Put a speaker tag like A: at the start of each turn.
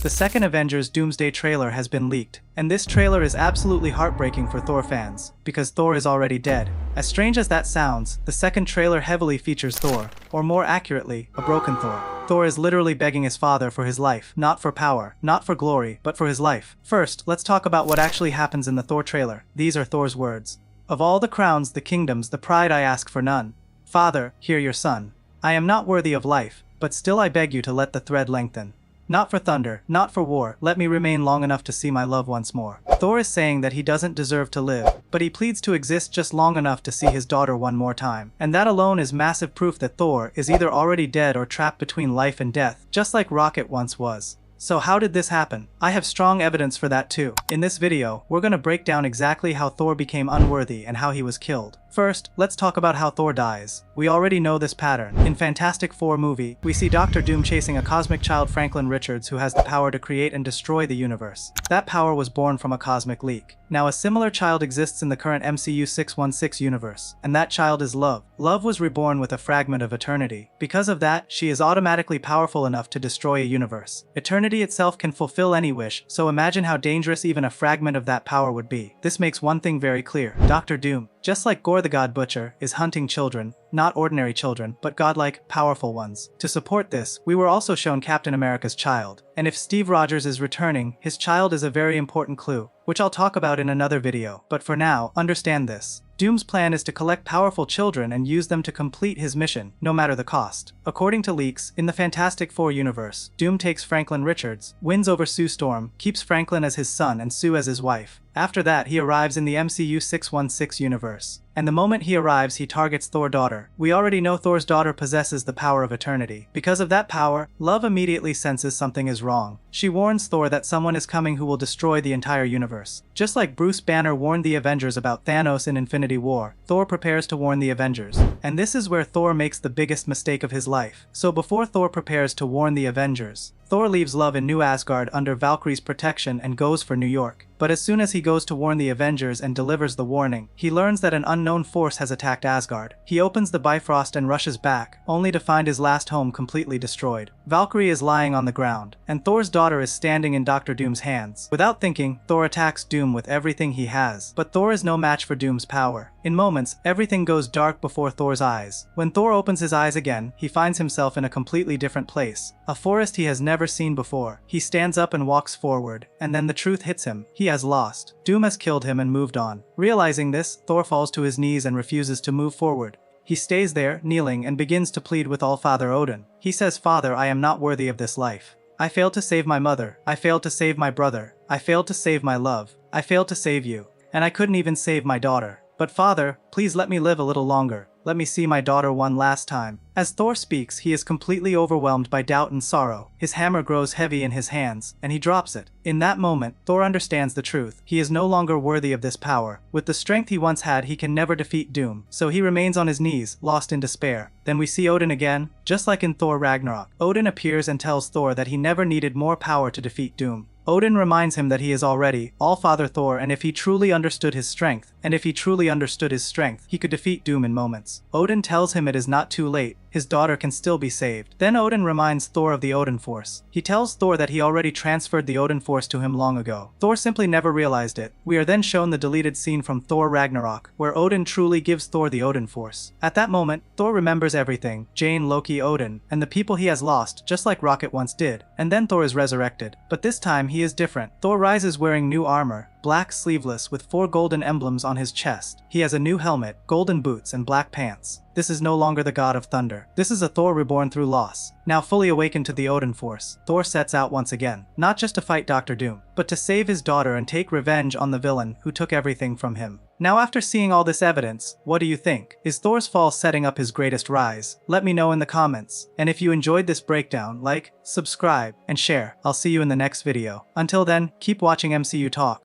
A: The second Avengers Doomsday trailer has been leaked, and this trailer is absolutely heartbreaking for Thor fans, because Thor is already dead. As strange as that sounds, the second trailer heavily features Thor, or more accurately, a broken Thor. Thor is literally begging his father for his life, not for power, not for glory, but for his life. First, let's talk about what actually happens in the Thor trailer. These are Thor's words. "Of all the crowns, the kingdoms, the pride, I ask for none. Father, hear your son. I am not worthy of life, but still I beg you to let the thread lengthen. Not for thunder, not for war, let me remain long enough to see my love once more." Thor is saying that he doesn't deserve to live, but he pleads to exist just long enough to see his daughter one more time. And that alone is massive proof that Thor is either already dead or trapped between life and death, just like Rocket once was. So how did this happen? I have strong evidence for that too. In this video, we're gonna break down exactly how Thor became unworthy and how he was killed. First, let's talk about how Thor dies. We already know this pattern. In Fantastic Four movie, we see Dr. Doom chasing a cosmic child, Franklin Richards, who has the power to create and destroy the universe. That power was born from a cosmic leak. Now a similar child exists in the current MCU 616 universe, and that child is Love. Love was reborn with a fragment of eternity. Because of that, she is automatically powerful enough to destroy a universe. Eternity itself can fulfill any wish, so imagine how dangerous even a fragment of that power would be. This makes one thing very clear. Dr. Doom, just like Gore the God Butcher, is hunting children, not ordinary children, but godlike, powerful ones. To support this, we were also shown Captain America's child. And if Steve Rogers is returning, his child is a very important clue, which I'll talk about in another video. But for now, understand this. Doom's plan is to collect powerful children and use them to complete his mission, no matter the cost. According to leaks, in the Fantastic Four universe, Doom takes Franklin Richards, wins over Sue Storm, keeps Franklin as his son and Sue as his wife. After that, he arrives in the MCU 616 universe. And the moment he arrives, he targets Thor's daughter. We already know Thor's daughter possesses the power of eternity. Because of that power, Love immediately senses something is wrong. She warns Thor that someone is coming who will destroy the entire universe. Just like Bruce Banner warned the Avengers about Thanos in Infinity War, Thor prepares to warn the Avengers. And this is where Thor makes the biggest mistake of his life. So before Thor prepares to warn the Avengers, Thor leaves Love in New Asgard under Valkyrie's protection and goes for New York. But as soon as he goes to warn the Avengers and delivers the warning, he learns that an unknown force has attacked Asgard. He opens the Bifrost and rushes back, only to find his last home completely destroyed. Valkyrie is lying on the ground, and Thor's daughter is standing in Dr. Doom's hands. Without thinking, Thor attacks Doom with everything he has, but Thor is no match for Doom's power. In moments, everything goes dark before Thor's eyes. When Thor opens his eyes again, he finds himself in a completely different place. A forest he has never seen before. He stands up and walks forward, and then the truth hits him. He has lost. Doom has killed him and moved on. Realizing this, Thor falls to his knees and refuses to move forward. He stays there, kneeling, and begins to plead with All-Father Odin. He says, "Father, I am not worthy of this life. I failed to save my mother. I failed to save my brother. I failed to save my love. I failed to save you. And I couldn't even save my daughter. But Father, please let me live a little longer. Let me see my daughter one last time." As Thor speaks, he is completely overwhelmed by doubt and sorrow. His hammer grows heavy in his hands, and he drops it. In that moment, Thor understands the truth. He is no longer worthy of this power. With the strength he once had, he can never defeat Doom. So he remains on his knees, lost in despair. Then we see Odin again, just like in Thor Ragnarok. Odin appears and tells Thor that he never needed more power to defeat Doom. Odin reminds him that he is already All-Father Thor, and if he truly understood his strength, he could defeat Doom in moments. Odin tells him it is not too late. His daughter can still be saved. Then Odin reminds Thor of the Odinforce. He tells Thor that he already transferred the Odinforce to him long ago. Thor simply never realized it. We are then shown the deleted scene from Thor Ragnarok, where Odin truly gives Thor the Odinforce. At that moment, Thor remembers everything, Jane, Loki, Odin, and the people he has lost, just like Rocket once did. And then Thor is resurrected. But this time he is different. Thor rises wearing new armor, black sleeveless with 4 golden emblems on his chest. He has a new helmet, golden boots, and black pants. This is no longer the god of thunder. This is a Thor reborn through loss. Now fully awakened to the Odinforce, Thor sets out once again, not just to fight Dr. Doom, but to save his daughter and take revenge on the villain who took everything from him. Now after seeing all this evidence, what do you think? Is Thor's fall setting up his greatest rise? Let me know in the comments. And if you enjoyed this breakdown, like, subscribe, and share. I'll see you in the next video. Until then, keep watching MCU Talk.